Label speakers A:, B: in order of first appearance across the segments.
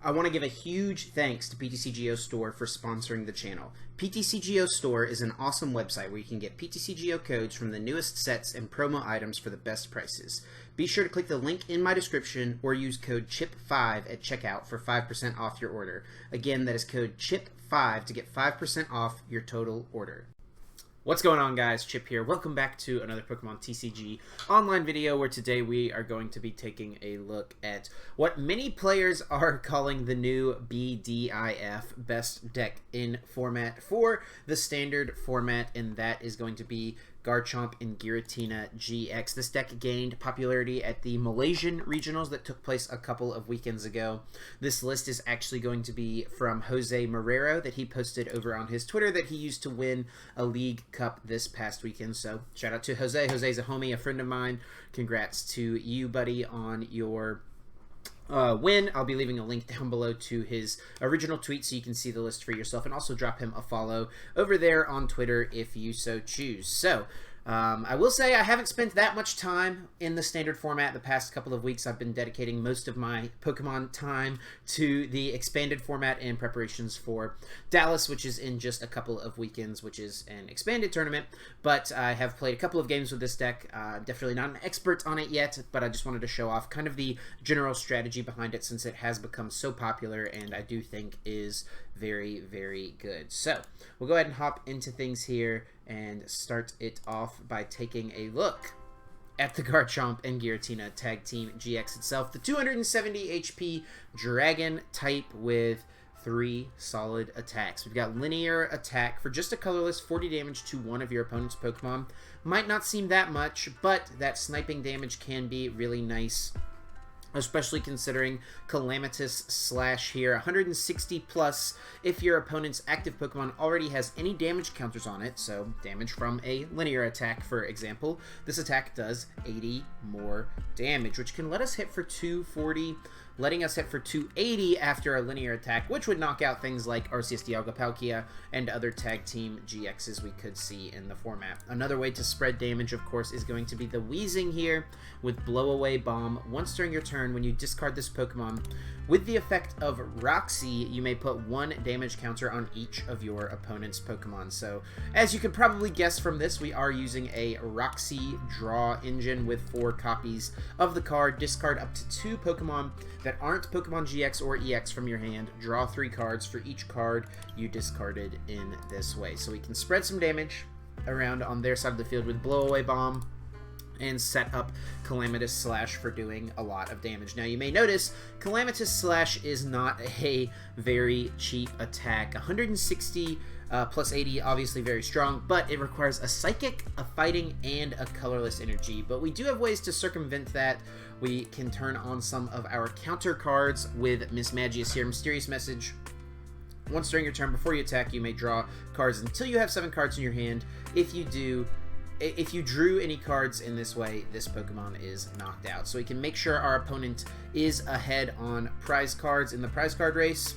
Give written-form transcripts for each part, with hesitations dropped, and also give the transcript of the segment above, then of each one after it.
A: I want to give a huge thanks to PTCGO Store for sponsoring the channel. PTCGO Store is an awesome website where you can get PTCGO codes from the newest sets and promo items for the best prices. Be sure to click the link in my description or use code CHIP5 at checkout for 5% off your order. Again, that is code CHIP5 to get 5% off your total order. What's going on, guys? Chip here. Welcome back to another Pokemon TCG online video where today we are going to be taking a look at what many players are calling the new BDIF, Best Deck in Format, for the standard format, and that is going to be Garchomp and Giratina-GX. This deck gained popularity at the Malaysian regionals that took place a couple of weekends ago. This list is actually going to be from Jose Marrero that he posted over on his Twitter that he used to win a League Cup this past weekend. So shout out to Jose. Jose's a homie, a friend of mine. Congrats to you, buddy, on your win. I'll be leaving a link down below to his original tweet so you can see the list for yourself, and also drop him a follow over there on Twitter if you so choose. So I will say I haven't spent that much time in the standard format the past couple of weeks. I've been dedicating most of my Pokemon time to the expanded format in preparations for Dallas, which is in just a couple of weekends, which is an expanded tournament. But I have played a couple of games with this deck. Definitely not an expert on it yet, but I just wanted to show off kind of the general strategy behind it since it has become so popular and I do think is very, very good. So we'll go ahead and hop into things here and start it off by taking a look at the Garchomp and Giratina Tag Team GX itself. The 270 HP Dragon type with 3 solid attacks. We've got linear attack for just a colorless 40 damage to one of your opponent's Pokemon. Might not seem that much, but that sniping damage can be really nice, especially considering Calamitous Slash here, 160 plus if your opponent's active Pokemon already has any damage counters on it, so damage from a linear attack, for example. This attack does 80 more damage, which can let us hit for 240, letting us hit for 280 after a linear attack, which would knock out things like Arceus Dialga Palkia and other Tag Team GXs we could see in the format. Another way to spread damage, of course, is going to be the Weezing here with Blow Away Bomb. Once during your turn, when you discard this Pokemon, with the effect of Roxie, you may put 1 damage counter on each of your opponent's Pokemon. So, as you could probably guess from this, we are using a Roxie draw engine with 4 copies of the card. Discard up to 2 Pokemon that aren't Pokemon GX or EX from your hand. Draw 3 cards for each card you discarded in this way. So we can spread some damage around on their side of the field with Blow Away Bomb and set up Calamitous Slash for doing a lot of damage. Now you may notice Calamitous Slash is not a very cheap attack. 160 plus 80, obviously very strong, but it requires a Psychic, a Fighting, and a colorless energy. But we do have ways to circumvent that. We can turn on some of our counter cards with Mismagius here. Mysterious Message. Once during your turn, before you attack, you may draw cards until you have 7 cards in your hand. If you drew any cards in this way, this Pokemon is knocked out. So we can make sure our opponent is ahead on prize cards in the prize card race.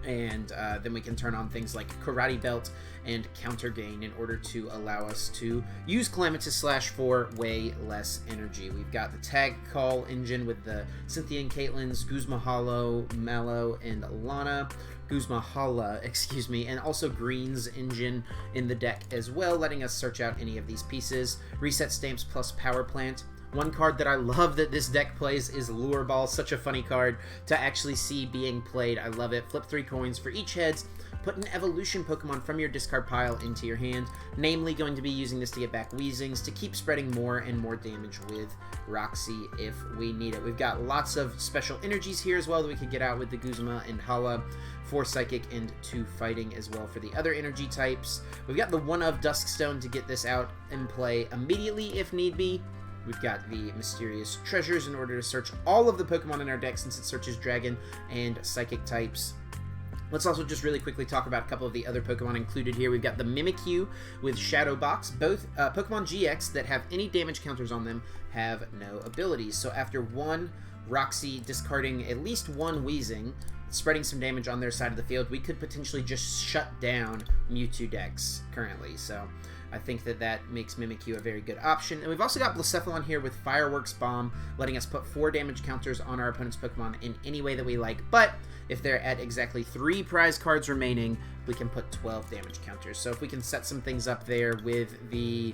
A: And then we can turn on things like Karate Belt and Counter Gain in order to allow us to use Calamitous Slash for way less energy. We've got the Tag Call engine with the Cynthia Caitlin's, Guzma Hala, Mallow, and Lana. Guzma Hala, excuse me, and also Green's engine in the deck as well, letting us search out any of these pieces. Reset Stamps plus Power Plant. One card that I love that this deck plays is Lure Ball. Such a funny card to actually see being played. I love it. Flip 3 coins for each heads. Put an evolution Pokemon from your discard pile into your hand. Namely, going to be using this to get back Weezings to keep spreading more and more damage with Roxie if we need it. We've got lots of special energies here as well that we could get out with the Guzma and Hala. 4 Psychic and 2 Fighting as well for the other energy types. We've got the 1 of Dusk Stone to get this out and play immediately if need be. We've got the Mysterious Treasures in order to search all of the Pokemon in our deck since it searches Dragon and Psychic types. Let's also just really quickly talk about a couple of the other Pokemon included here. We've got the Mimikyu with Shadow Box. Both Pokemon GX that have any damage counters on them have no abilities. So after 1 Roxie discarding at least 1 Weezing, spreading some damage on their side of the field, we could potentially just shut down Mewtwo decks currently. So I think that that makes Mimikyu a very good option. And we've also got Blacephalon here with Fireworks Bomb, letting us put 4 damage counters on our opponent's Pokemon in any way that we like. But if they're at exactly 3 prize cards remaining, we can put 12 damage counters. So if we can set some things up there with the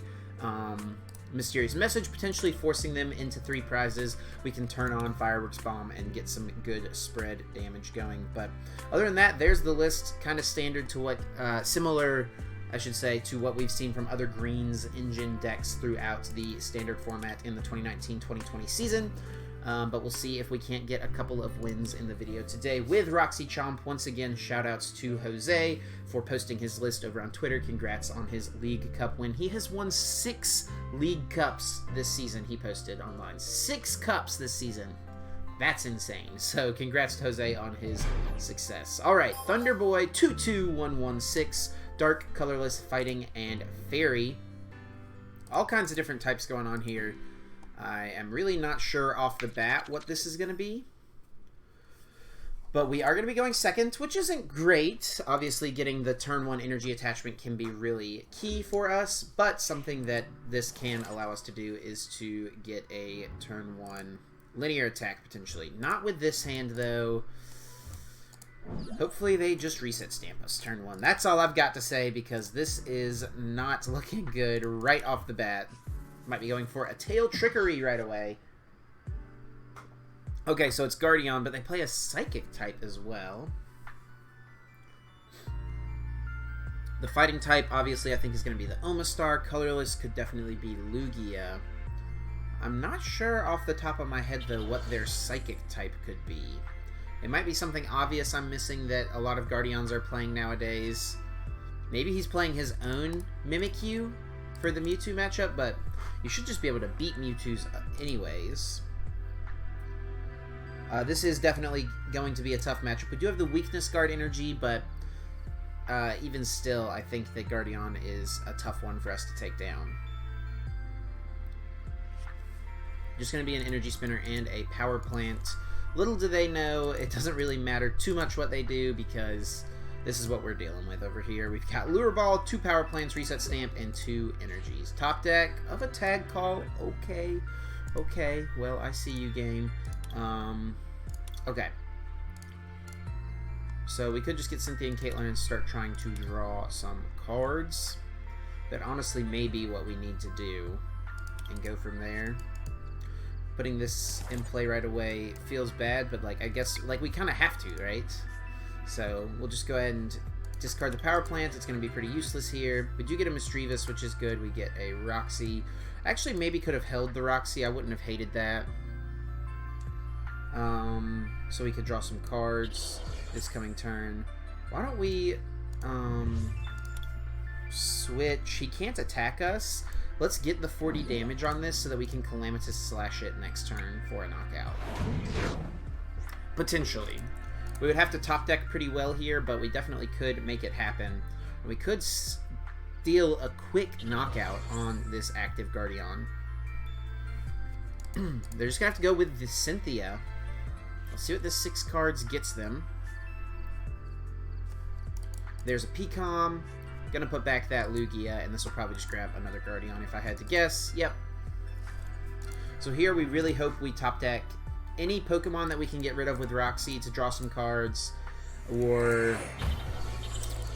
A: Mysterious Message, potentially forcing them into 3 prizes, we can turn on Fireworks Bomb and get some good spread damage going. But other than that, there's the list, kind of standard to what, similar, I should say, to what we've seen from other Greens Engine decks throughout the standard format in the 2019-2020 season. But we'll see if we can't get a couple of wins in the video today with Roxie-Chomp. Once again, shoutouts to Jose for posting his list over on Twitter. Congrats on his League Cup win. He has won 6 League Cups this season, he posted online. 6 cups this season. That's insane. So congrats to Jose on his success. Alright, Thunderboy 22116, Dark, Colorless, Fighting, and Fairy. All kinds of different types going on here. I am really not sure off the bat what this is going to be. But we are going to be going second, which isn't great. Obviously, getting the turn 1 energy attachment can be really key for us. But something that this can allow us to do is to get a turn 1 linear attack, potentially. Not with this hand, though. Hopefully they just reset stamp us turn 1. That's all I've got to say, because this is not looking good right off the bat. Might be going for a Tail Trickery right away. Okay, so it's Guardian, but they play a Psychic type as well. The Fighting type, obviously, I think is going to be the Omastar. Colorless could definitely be Lugia. I'm not sure off the top of my head, though, what their Psychic type could be. It might be something obvious I'm missing that a lot of Guardians are playing nowadays. Maybe he's playing his own Mimikyu for the Mewtwo matchup, but you should just be able to beat Mewtwo's anyways. This is definitely going to be a tough matchup. We do have the Weakness Guard energy, but even still, I think that Guardian is a tough one for us to take down. Just going to be an Energy Spinner and a Power Plant. Little do they know, it doesn't really matter too much what they do, because this is what we're dealing with over here. We've got Lure Ball, 2 Power Plants, Reset Stamp, and 2 Energies. Top deck of a Tag Call. Okay. Okay. Well, I see you, game. Okay. So we could just get Cynthia Caitlin and start trying to draw some cards. That honestly may be what we need to do. And go from there. Putting this in play right away feels bad, but like I guess like we kind of have to, right? So we'll just go ahead and discard the Power Plant. It's going to be pretty useless here. We do get a Misdreavus, which is good. We get a Roxie. Actually, maybe could have held the Roxie. I wouldn't have hated that. So we could draw some cards this coming turn. Why don't we switch? He can't attack us. Let's get the 40 damage on this so that we can Calamitous Slash it next turn for a knockout. Potentially. We would have to top deck pretty well here, but we definitely could make it happen. We could steal a quick knockout on this active Guardian. They're just going to have to go with the Cynthia. Let's see what this 6 cards gets them. There's a Pecom. Gonna put back that Lugia, and this will probably just grab another Guardian if I had to guess. Yep. So here we really hope we top deck any Pokemon that we can get rid of with Roxie to draw some cards, or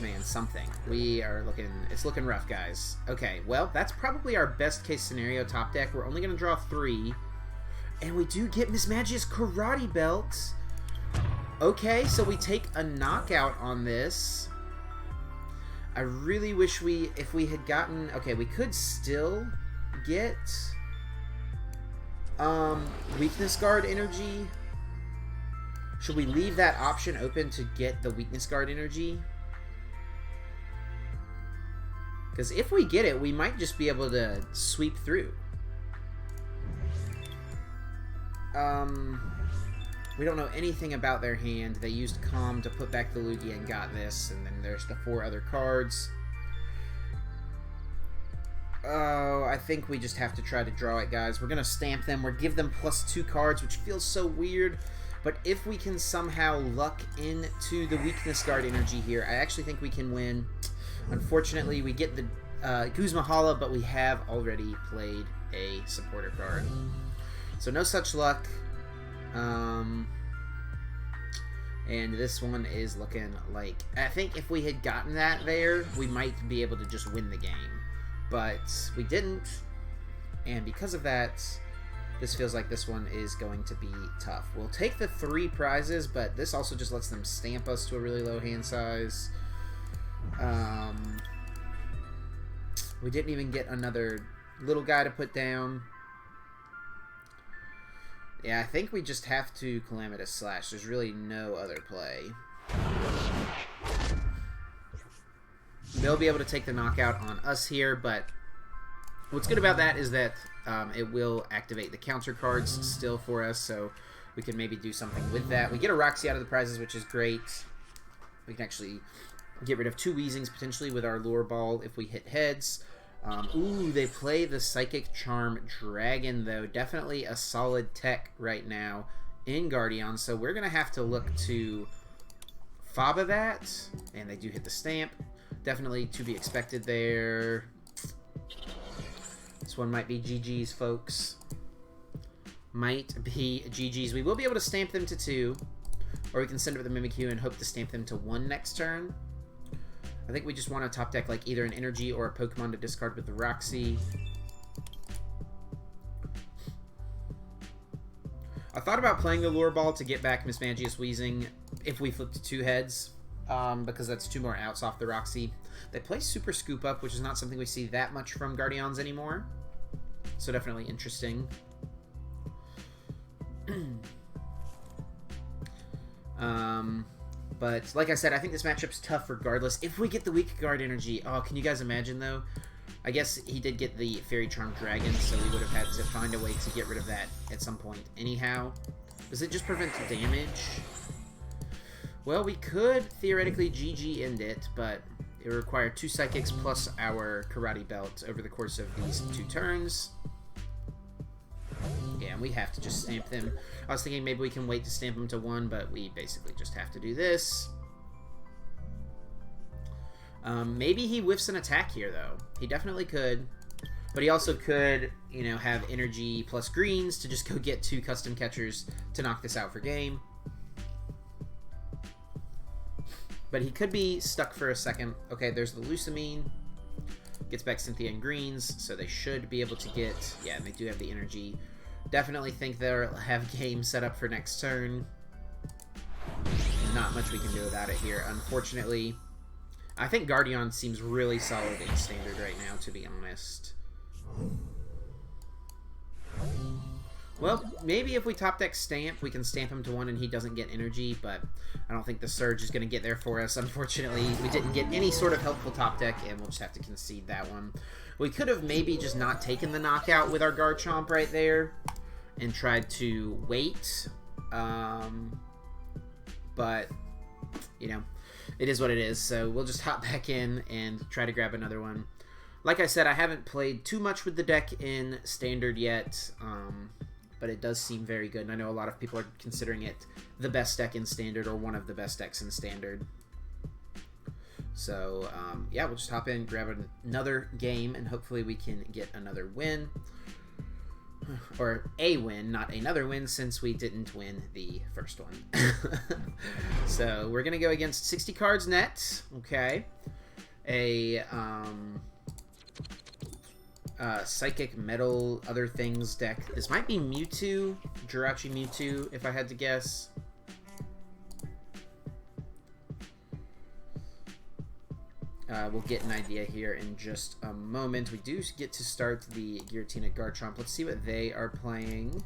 A: man, something. We are looking, it's looking rough, guys. Okay, well, that's probably our best case scenario top deck. We're only gonna draw 3, and we do get Mismagius Karate Belt. Okay, so we take a knockout on this. I really wish if we had gotten, okay, we could still get Weakness Guard energy. Should we leave that option open to get the Weakness Guard energy? Because if we get it, we might just be able to sweep through. We don't know anything about their hand. They used Calm to put back the Lugia and got this, and then there's the 4 other cards. Oh, I think we just have to try to draw it, guys. We're going to stamp them. We're give them +2 cards, which feels so weird. But if we can somehow luck into the Weakness Guard energy here, I actually think we can win. Unfortunately, we get the Guzma Hala, but we have already played a supporter card. So no such luck. And this one is looking like... I think if we had gotten that there, we might be able to just win the game. But we didn't. And because of that, this feels like this one is going to be tough. We'll take the 3 prizes, but this also just lets them stamp us to a really low hand size. We didn't even get another little guy to put down. Yeah, I think we just have to Calamitous Slash. There's really no other play. They'll be able to take the knockout on us here, but what's good about that is that it will activate the counter cards still for us, so we can maybe do something with that. We get a Roxie out of the prizes, which is great. We can actually get rid of 2 Weezings potentially with our Lure Ball if we hit heads. Ooh, they play the Psychic Charm Dragon, though. Definitely a solid tech right now in Guardian, so we're going to have to look to Faba that, and they do hit the stamp. Definitely to be expected there. This one might be GG's, folks. Might be GG's. We will be able to stamp them to 2, or we can send it with a Mimikyu and hope to stamp them to 1 next turn. I think we just want to top deck like either an Energy or a Pokemon to discard with the Roxie. I thought about playing the Lure Ball to get back Mismagius Weezing if we flipped to 2 heads, because that's 2 more outs off the Roxie. They play Super Scoop Up, which is not something we see that much from Guardians anymore. So definitely interesting. But like I said, I think this matchup's tough regardless. If we get the weak guard energy, oh, can you guys imagine though? I guess he did get the Fairy Charm Dragon, so we would have had to find a way to get rid of that at some point anyhow. Does it just prevent damage? Well, we could theoretically GG end it, but it would require 2 Psychics plus our Karate Belt over the course of these 2 turns. Yeah, and we have to just stamp them. I was thinking maybe we can wait to stamp them to 1, but we basically just have to do this. Maybe he whiffs an attack here, though. He definitely could. But he also could, you know, have energy plus greens to just go get 2 custom catchers to knock this out for game. But he could be stuck for a second. Okay, there's the Lusamine. Gets back Cynthia and greens, so they should be able to get... Yeah, and they do have the energy. Definitely think they'll have game set up for next turn. Not much we can do about it here, unfortunately. I think Guardian seems really solid in Standard right now, to be honest. Well, maybe if we top deck Stamp, we can stamp him to 1 and he doesn't get energy, but I don't think the Surge is going to get there for us. Unfortunately, we didn't get any sort of helpful top deck, and we'll just have to concede that one. We could have maybe just not taken the knockout with our Garchomp right there and tried to wait. But, you know, it is what it is, so we'll just hop back in and try to grab another one. Like I said, I haven't played too much with the deck in Standard yet, but it does seem very good, and I know a lot of people are considering it the best deck in Standard or one of the best decks in Standard. So, yeah, we'll just hop in, grab another game, and hopefully we can get another win. Or a win, not another win, since we didn't win the first one. So, we're going to go against 60 cards net, okay. A, Psychic, Metal, Other Things deck. This might be Mewtwo, Jirachi Mewtwo, if I had to guess. We'll get an idea here in just a moment. We do get to start the Giratina Garchomp. Let's see what they are playing.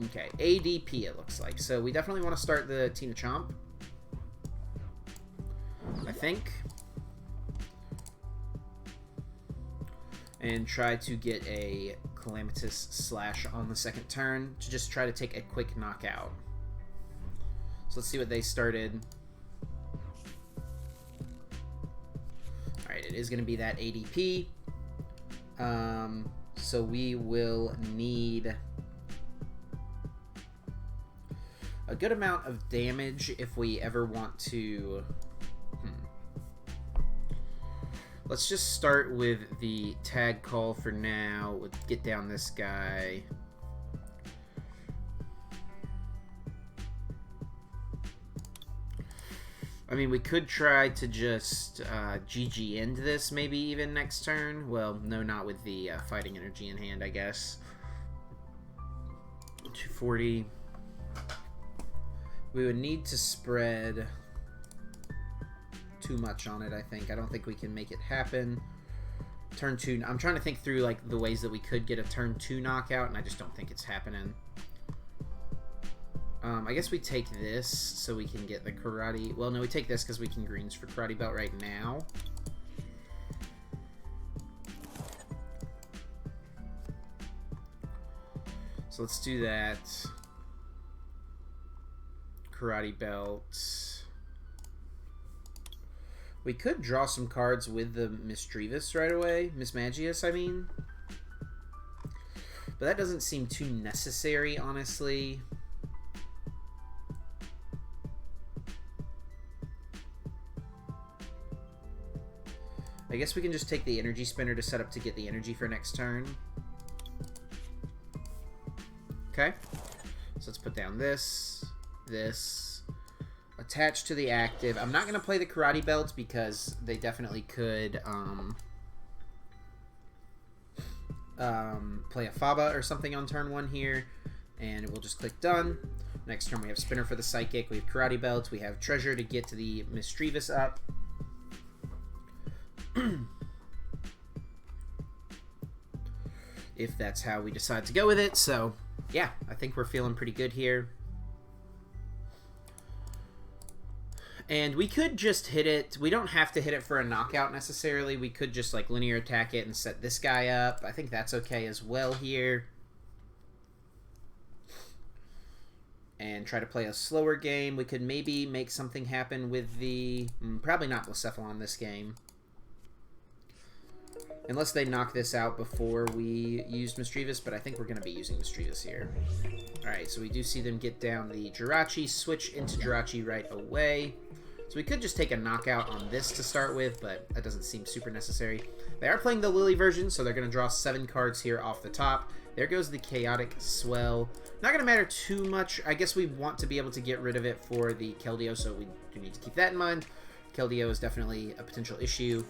A: Okay, ADP it looks like. So we definitely want to start the Tina Chomp, I think. And try to get a Calamitous Slash on the second turn to just try to take a quick knockout. So let's see what they started. Alright, it is going to be that ADP. So we will need a good amount of damage if we ever want to... Let's just start with the Tag Call for now. We'll get down this guy. I mean, we could try to just GG end this, maybe even next turn. Well, no, not with the Fighting Energy in hand, I guess. 240. We would need to spread too much on it, I think. I don't think we can make it happen. Turn 2. I'm trying to think through like the ways that we could get a turn 2 knockout, and I just don't think it's happening. I guess we take this so we can get the Karate... Well, no, we take this because we can greens for Karate Belt right now. So let's do that. Karate Belt. We could draw some cards with the Misdreavus right away. Mismagius, I mean. But that doesn't seem too necessary, honestly. I guess we can just take the Energy Spinner to set up to get the energy for next turn. Okay. So let's put down this. Attached to the active. I'm not going to play the Karate Belts because they definitely could play a Faba or something on turn 1 here. And we'll just click done. Next turn we have Spinner for the Psychic. We have Karate Belts. We have Treasure to get to the Misdreavus up. If that's how we decide to go with it. So yeah, I think we're feeling pretty good here. And we could just hit it. We don't have to hit it for a knockout necessarily. We could just like linear attack it and set this guy up. I think that's okay as well here. And try to play a slower game. We could maybe make something happen with the... probably not Blacephalon this game. Unless they knock this out before we use Misdreavus, but I think we're going to be using Misdreavus here. Alright, so we do see them get down the Jirachi, switch into Jirachi right away. So we could just take a knockout on this to start with, but that doesn't seem super necessary. They are playing the Lily version, so they're going to draw 7 cards here off the top. There goes the Chaotic Swell. Not going to matter too much. I guess we want to be able to get rid of it for the Keldeo, so we do need to keep that in mind. Keldeo is definitely a potential issue.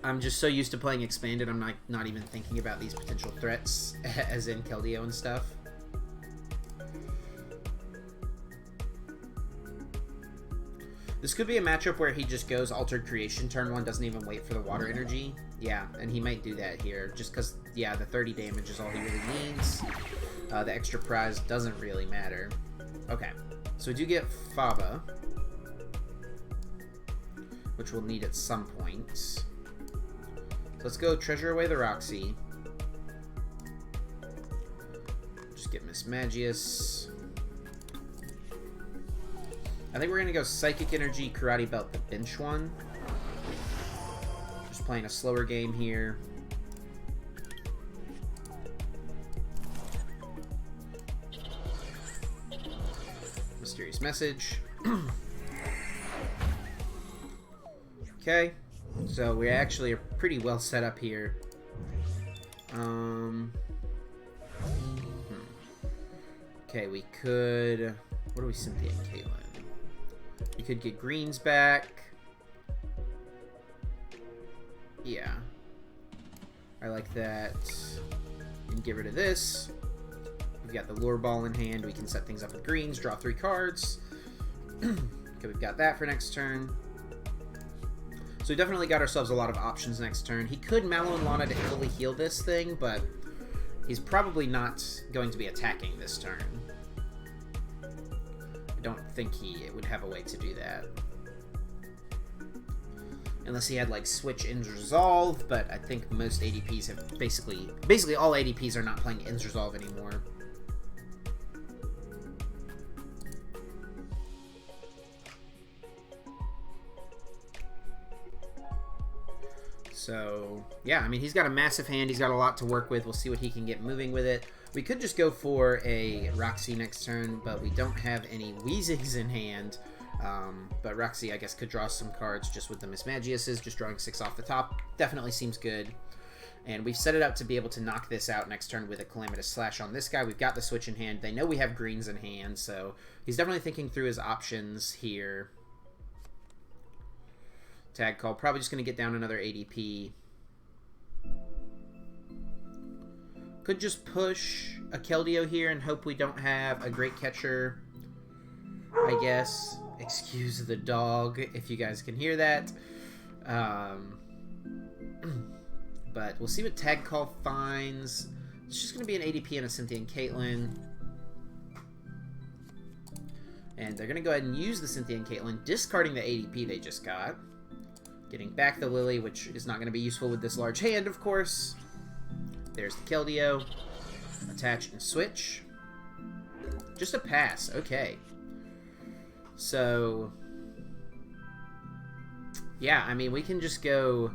A: I'm just so used to playing Expanded, I'm not even thinking about these potential threats, as in Keldeo and stuff. This could be a matchup where he just goes Altered Creation turn 1, doesn't even wait for the Water Energy. Yeah, and he might do that here, just because, yeah, the 30 damage is all he really needs. The extra prize doesn't really matter. Okay, so we do get Faba, which we'll need at some point. So let's go treasure away the Roxie. Just get Mismagius. I think we're going to go Psychic Energy, Karate Belt, the bench one. Just playing a slower game here. Mysterious Message. Okay, so we actually are pretty well set up here. Okay, we could... What do we Cynthia Caitlin? We could get greens back. Yeah. I like that. And get rid of this. We've got the Lure Ball in hand. We can set things up with greens, draw 3 cards. Okay, we've got that for next turn. So we definitely got ourselves a lot of options next turn. He could Mallow Lana to fully heal this thing, but he's probably not going to be attacking this turn. I don't think he would have a way to do that. Unless he had like Switch Ends Resolve, but I think most ADPs have basically all ADPs are not playing Ends Resolve anymore. So, yeah, I mean, he's got a massive hand. He's got a lot to work with. We'll see what he can get moving with it. We could just go for a Roxie next turn, but we don't have any Weezings in hand. But Roxie, I guess, could draw some cards just with the Mismagiuses. Just drawing 6 off the top definitely seems good. And we've set it up to be able to knock this out next turn with a Calamitous Slash on this guy. We've got the switch in hand. They know we have greens in hand, so he's definitely thinking through his options here. Tag Call, probably just going to get down another ADP. Could just push a Keldeo here and hope we don't have a Great Catcher, I guess. Excuse the dog if you guys can hear that. But we'll see what Tag Call finds. It's just going to be an ADP and a Cynthia Caitlin. And they're going to go ahead and use the Cynthia Caitlin, discarding the ADP they just got. Getting back the Lily, which is not going to be useful with this large hand, of course. There's the Keldeo. Attach and switch. Just a pass. Okay. So, yeah, I mean, we can just go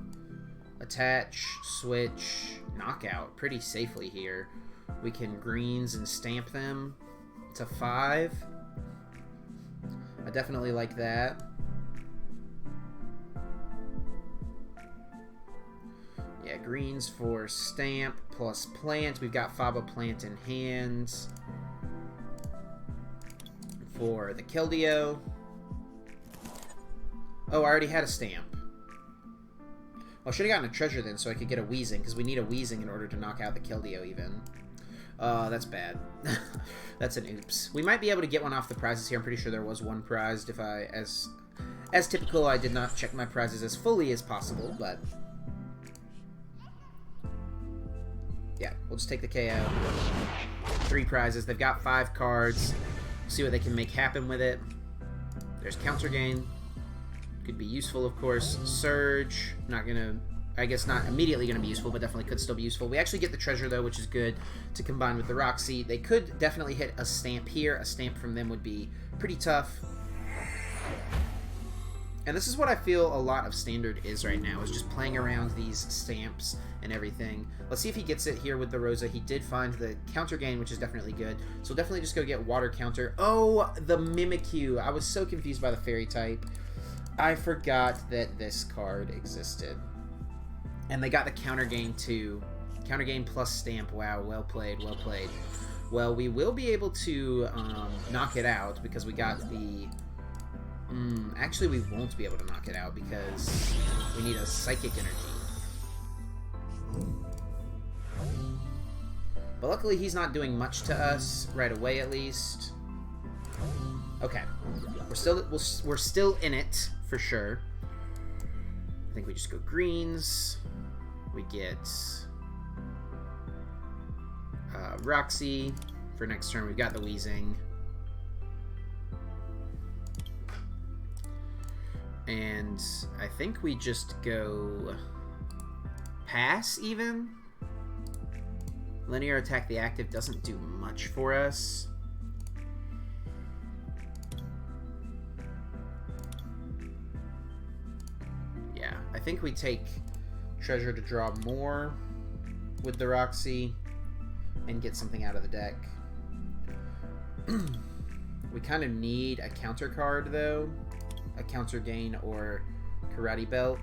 A: attach, switch, knockout pretty safely here. We can greens and stamp them to 5. I definitely like that. Yeah, greens for stamp plus plant. We've got Faba Plant in hand for the Keldeo. Oh, I already had a stamp. Well, I should have gotten a treasure then so I could get a Weezing, because we need a Weezing in order to knock out the Keldeo even. That's bad. That's an oops. We might be able to get one off the prizes here. I'm pretty sure there was one prized. If I, as typical, I did not check my prizes as fully as possible, but yeah, we'll just take the KO. 3 prizes. They've got 5 cards. We'll see what they can make happen with it. There's Counter Gain. Could be useful, of course. Surge. Not gonna... I guess not immediately going to be useful, but definitely could still be useful. We actually get the treasure, though, which is good to combine with the Roxie. They could definitely hit a stamp here. A stamp from them would be pretty tough. And this is what I feel a lot of Standard is right now, is just playing around these stamps and everything. Let's see if he gets it here with the Rosa. He did find the Counter Gain, which is definitely good. So we'll definitely just go get Water Counter. Oh, the Mimikyu. I was so confused by the Fairy type. I forgot that this card existed. And they got the Counter Gain too. Counter Gain plus stamp. Wow, well played, well played. Well, we will be able to knock it out because we got the... actually, we won't be able to knock it out because we need a Psychic Energy. But luckily, he's not doing much to us right away, at least. Okay, we're still in it for sure. I think we just go greens. We get Roxie for next turn. We've got the Weezing. And I think we just go pass even. Linear attack the active doesn't do much for us. Yeah, I think we take treasure to draw more with the Roxie and get something out of the deck. We kind of need a counter card though. A Counter Gain or Karate Belt.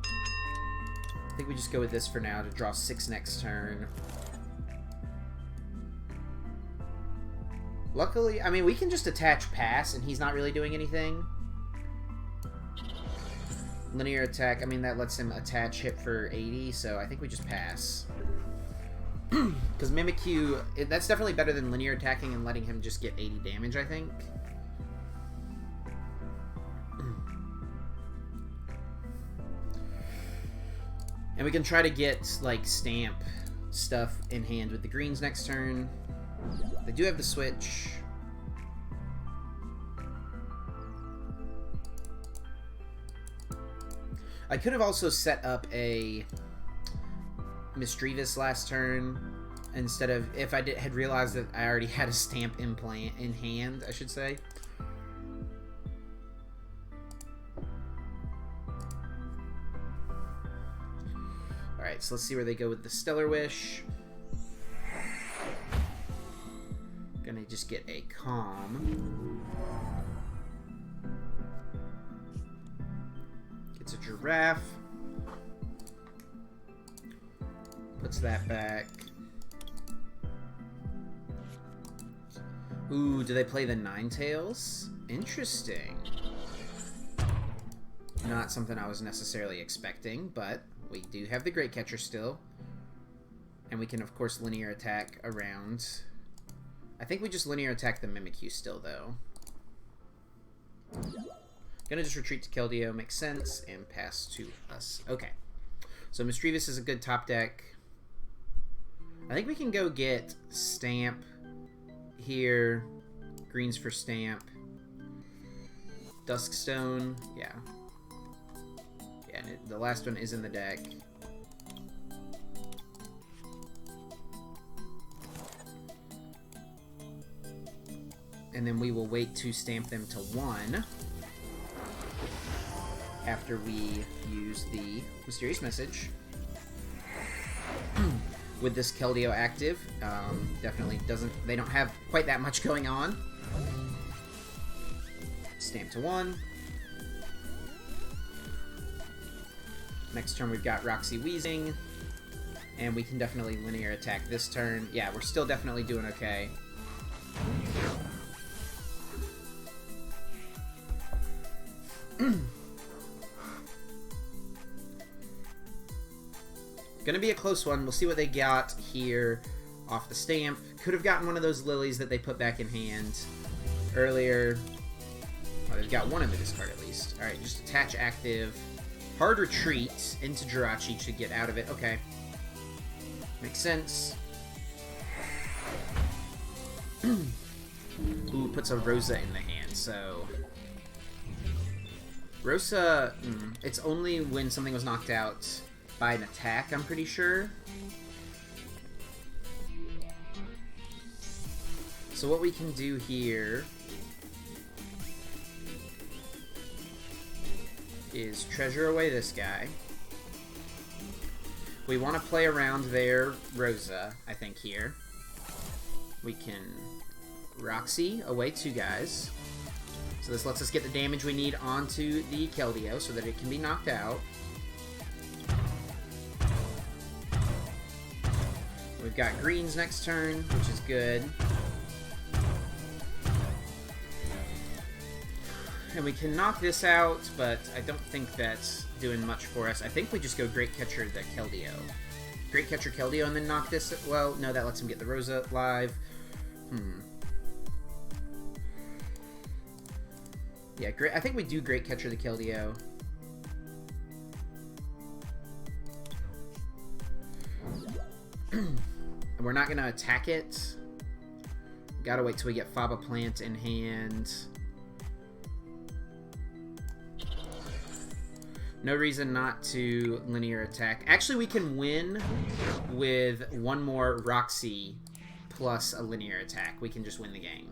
A: I think we just go with this for now to draw 6 next turn. Luckily, I mean, we can just attach pass and he's not really doing anything. Linear attack, I mean, that lets him attach hit for 80, so I think we just pass. Because Mimikyu, that's definitely better than linear attacking and letting him just get 80 damage, I think. And we can try to get, like, stamp stuff in hand with the greens next turn. They do have the switch. I could have also set up a Misdreavus last turn instead of, if I had realized that I already had a stamp implant in hand, I should say. Alright, so let's see where they go with the Stellar Wish. Gonna just get a Calm. It's a giraffe. Puts that back. Ooh, do they play the Ninetales? Interesting. Not something I was necessarily expecting, but we do have the Great Catcher still. And we can, of course, linear attack around. I think we just linear attack the Mimikyu still, though. Gonna just retreat to Keldeo, makes sense, and pass to us. Okay. So Misdreavus is a good top deck. I think we can go get Stamp here. Greens for Stamp. Dusk Stone, yeah. Yeah, and the last one is in the deck. And then we will wait to stamp them to 1 after we use the Mysterious Message. With this Keldeo active, definitely doesn't, they don't have quite that much going on. Stamp to 1. Next turn we've got Roxie Weezing, and we can definitely linear attack this turn. Yeah, we're still definitely doing okay. Gonna be a close one. We'll see what they got here off the stamp. Could have gotten one of those lilies that they put back in hand earlier. Oh, they've got one in the discard at least. Alright, just attach active. Hard retreat into Jirachi to get out of it. Okay. Makes sense. Ooh, puts a Rosa in the hand, so... Rosa, it's only when something was knocked out by an attack, I'm pretty sure. So what we can do here is treasure away this guy. We want to play around their Rosa, I think, here. We can Roxie away 2 guys. So this lets us get the damage we need onto the Keldeo so that it can be knocked out. We've got greens next turn, which is good. And we can knock this out, but I don't think that's doing much for us. I think we just go Great Catcher the Keldeo. Great Catcher Keldeo and then knock this... Well, no, that lets him get the Rosa live. Yeah, great. I think we do Great Catcher the Keldeo. And we're not going to attack it. Gotta wait till we get Faba Plant in hand. No reason not to linear attack. Actually, we can win with one more Roxie plus a linear attack. We can just win the game.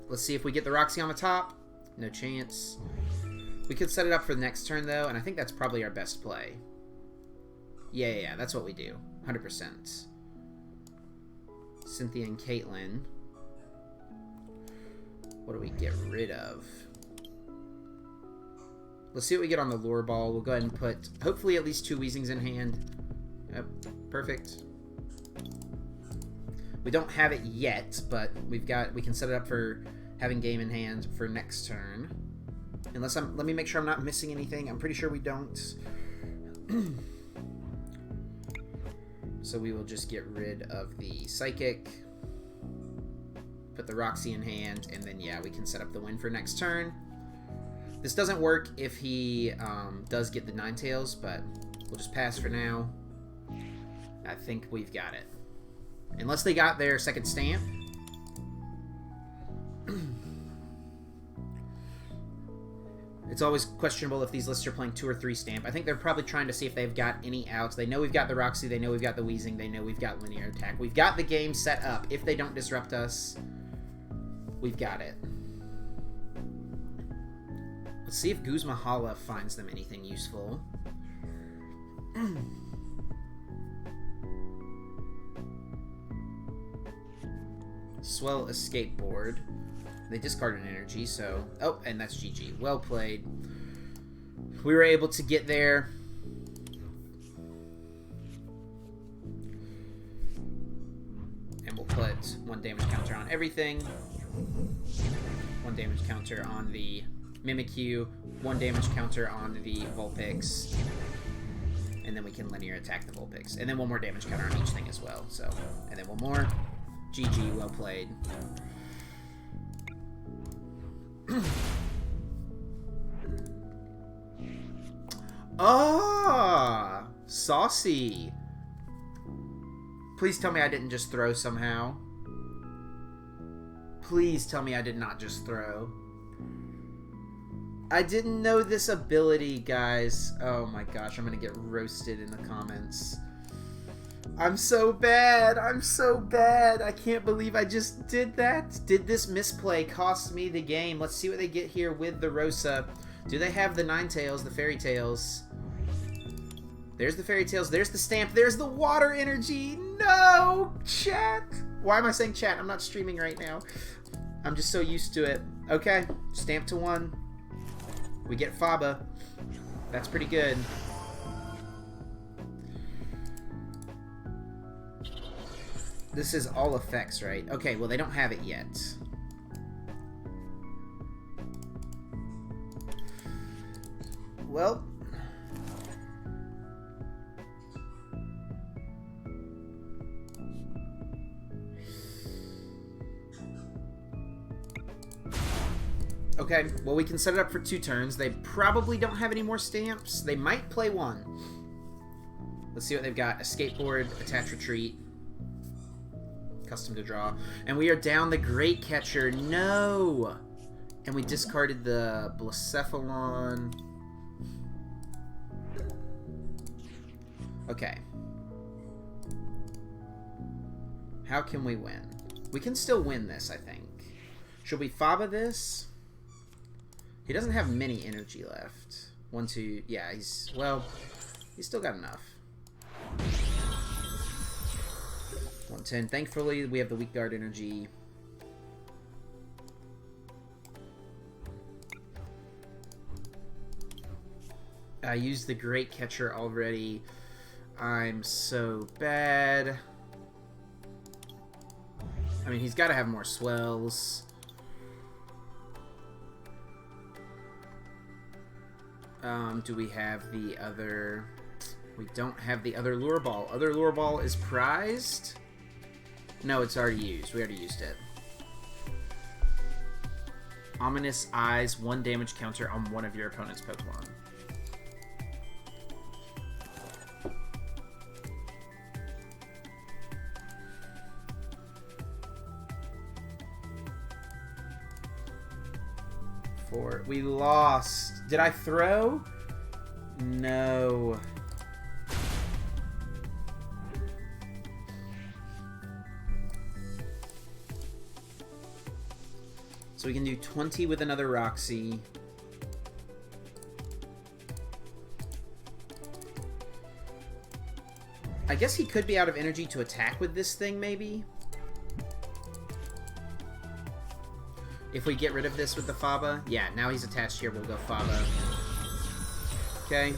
A: Let's see if we get the Roxie on the top. No chance. We could set it up for the next turn, though, and I think that's probably our best play. Yeah, that's what we do. 100%. Cynthia and Caitlin. What do we get rid of? Let's see what we get on the Lure Ball. We'll go ahead and put, hopefully, at least 2 Weezings in hand. Yep, perfect. We don't have it yet, but we can set it up for having game in hand for next turn. Unless let me make sure I'm not missing anything. I'm pretty sure we don't. So we will just get rid of the Psychic. Put the Roxie in hand, and then, yeah, we can set up the win for next turn. This doesn't work if he does get the Ninetales, but we'll just pass for now. I think we've got it. Unless they got their second stamp. It's always questionable if these lists are playing 2 or 3 stamp. I think they're probably trying to see if they've got any outs. They know we've got the Roxie. They know we've got the Weezing. They know we've got linear attack. We've got the game set up. If they don't disrupt us, we've got it. Let's see if Guzma Hala finds them anything useful. Swell Escape Board. They discarded an energy, so... Oh, and that's GG. Well played. We were able to get there. And we'll put 1 damage counter on everything. 1 damage counter on the Mimikyu. 1 damage counter on the Vulpix. And then we can linear attack the Vulpix. And then 1 more damage counter on each thing as well. So, and then 1 more. GG, well played. Ah, saucy. Please tell me I didn't just throw somehow. Please tell me I did not just throw. I didn't know this ability, guys. Oh my gosh, I'm gonna get roasted in the comments. I'm so bad. I'm so bad. I can't believe I just did that. Did this misplay cost me the game? Let's see what they get here with the Rosa. Do they have the Ninetales, the Fairy Tails? There's the Fairy Tails. There's the stamp. There's the water energy. No, chat. Why am I saying chat? I'm not streaming right now. I'm just so used to it. Okay, stamp to 1. We get Faba. That's pretty good. This is all effects, right? Okay, well, they don't have it yet. Well, okay, well, we can set it up for 2 turns. They probably don't have any more stamps. They might play 1. Let's see what they've got. A skateboard, attach retreat. Custom to draw. And we are down the Great Catcher. No! And we discarded the Blacephalon. Okay. How can we win? We can still win this, I think. Should we Faba this? He doesn't have many energy left. 1, 2... Yeah, he's... Well, he's still got enough. 110. Thankfully, we have the Weak Guard energy. I used the Great Catcher already. I'm so bad. I mean, he's got to have more swells. Do we have the other... We don't have the other Lure Ball. Other Lure Ball is prized? No, it's already used. We already used it. Ominous Eyes, 1 damage counter on one of your opponent's Pokemon. We lost. Did I throw? No. So we can do 20 with another Roxie. I guess he could be out of energy to attack with this thing, maybe? If we get rid of this with the Faba. Yeah, now he's attached here. We'll go Faba. Okay.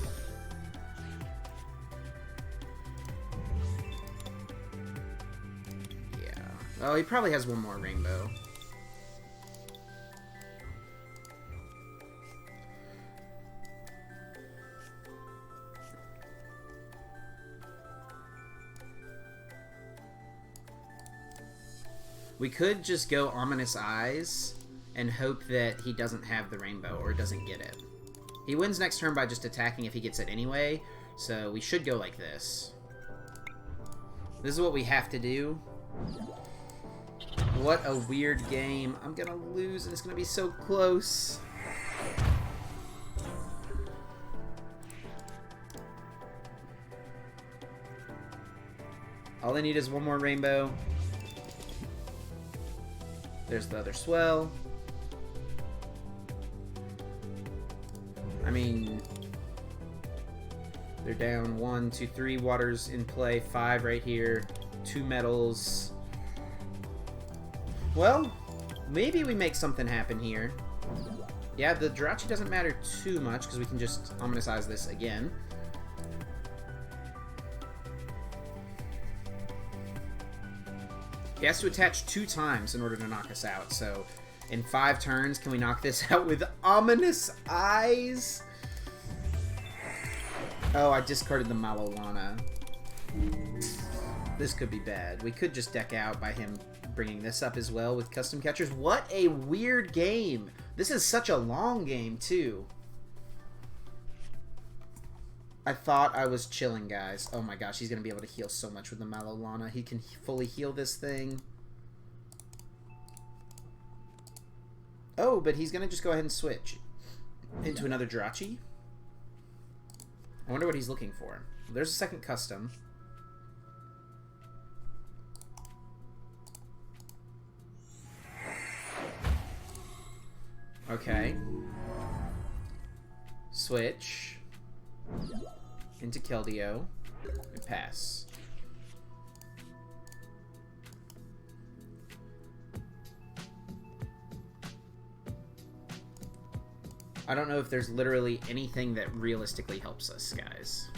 A: Yeah. Oh, he probably has 1 more Rainbow. We could just go Ominous Eyes and hope that he doesn't have the Rainbow or doesn't get it. He wins next turn by just attacking if he gets it anyway, so we should go like this. This is what we have to do. What a weird game. I'm gonna lose and it's gonna be so close. All I need is 1 more Rainbow. There's the other Swell. I mean, they're down 1, 2, 3 waters in play, 5 right here, 2 metals. Well, maybe we make something happen here. Yeah, the Jirachi doesn't matter too much because we can just Ominous Eyes this again. He has to attach 2 times in order to knock us out, so in 5 turns, can we knock this out with Ominous Eyes? Oh, I discarded the Mallow Lana. This could be bad. We could just deck out by him bringing this up as well with Custom Catchers. What a weird game. This is such a long game, too. I thought I was chilling, guys. Oh my gosh, he's going to be able to heal so much with the Mallow Lana. He can fully heal this thing. Oh, but he's going to just go ahead and switch into another Jirachi. I wonder what he's looking for. There's a second custom. Okay. Switch into Keldeo and pass. I don't know if there's literally anything that realistically helps us, guys.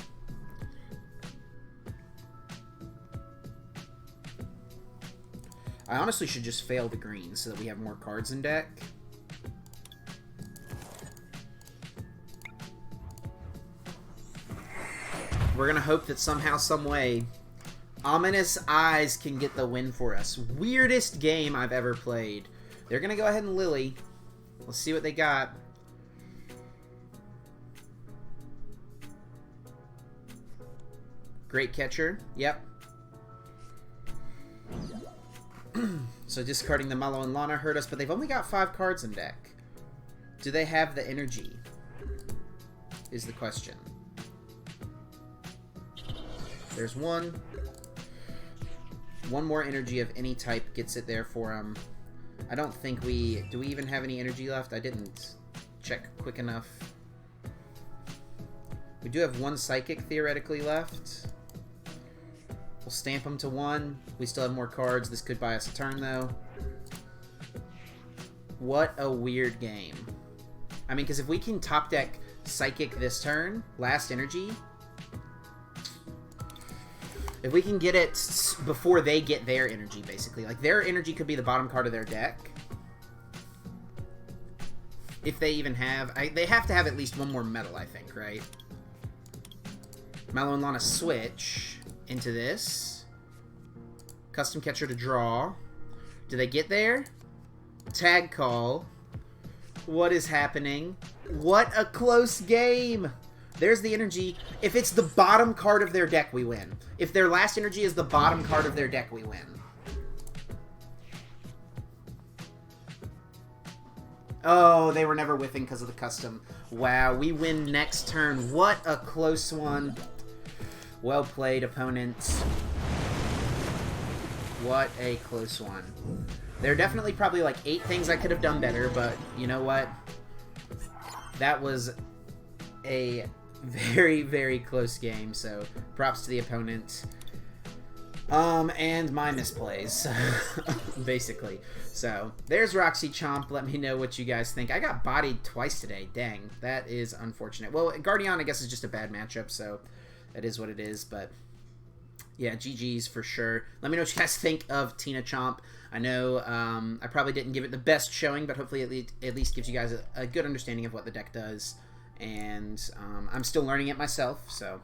A: I honestly should just fail the green so that we have more cards in deck. We're going to hope that somehow, some way, Ominous Eyes can get the win for us. Weirdest game I've ever played. They're going to go ahead and Lily. Let's see what they got. Great Catcher. Yep. So discarding the Mallow and Lana hurt us, but they've only got 5 cards in deck. Do they have the energy? Is the question. There's one. One more energy of any type gets it there for him. I don't think we... Do we even have any energy left? I didn't check quick enough. We do have 1 Psychic theoretically left. We'll stamp him to 1. We still have more cards. This could buy us a turn, though. What a weird game. I mean, because if we can top deck Psychic this turn, last energy... If we can get it before they get their energy, basically. Like, their energy could be the bottom card of their deck. If they even have... they have to have at least 1 more metal, I think, right? Mallow and Lana switch into this. Custom Catcher to draw. Do they get there? Tag Call. What is happening? What a close game! There's the energy. If it's the bottom card of their deck, we win. If their last energy is the bottom card of their deck, we win. Oh, they were never whiffing because of the custom. Wow, we win next turn. What a close one. Well played, opponent. What a close one. There are definitely probably like 8 things I could have done better, but you know what? That was a very, very close game, so props to the opponent. And my misplays, basically. So, there's Roxie-Chomp. Let me know what you guys think. I got bodied twice today. Dang, that is unfortunate. Well, Guardian, I guess, is just a bad matchup, so that is what it is, but yeah, GG's for sure. Let me know what you guys think of Tina Chomp. I know I probably didn't give it the best showing, but hopefully at least gives you guys a good understanding of what the deck does. And I'm still learning it myself, so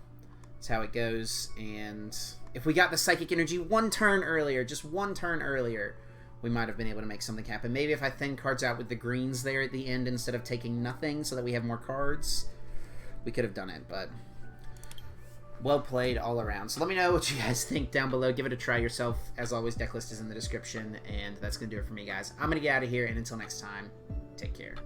A: that's how it goes. And if we got the Psychic Energy 1 turn earlier, just 1 turn earlier, we might have been able to make something happen. Maybe if I thin cards out with the greens there at the end instead of taking nothing so that we have more cards, we could have done it, but well played all around. So let me know what you guys think down below. Give it a try yourself. As always, deck list is in the description, and that's going to do it for me, guys. I'm going to get out of here, and until next time, take care.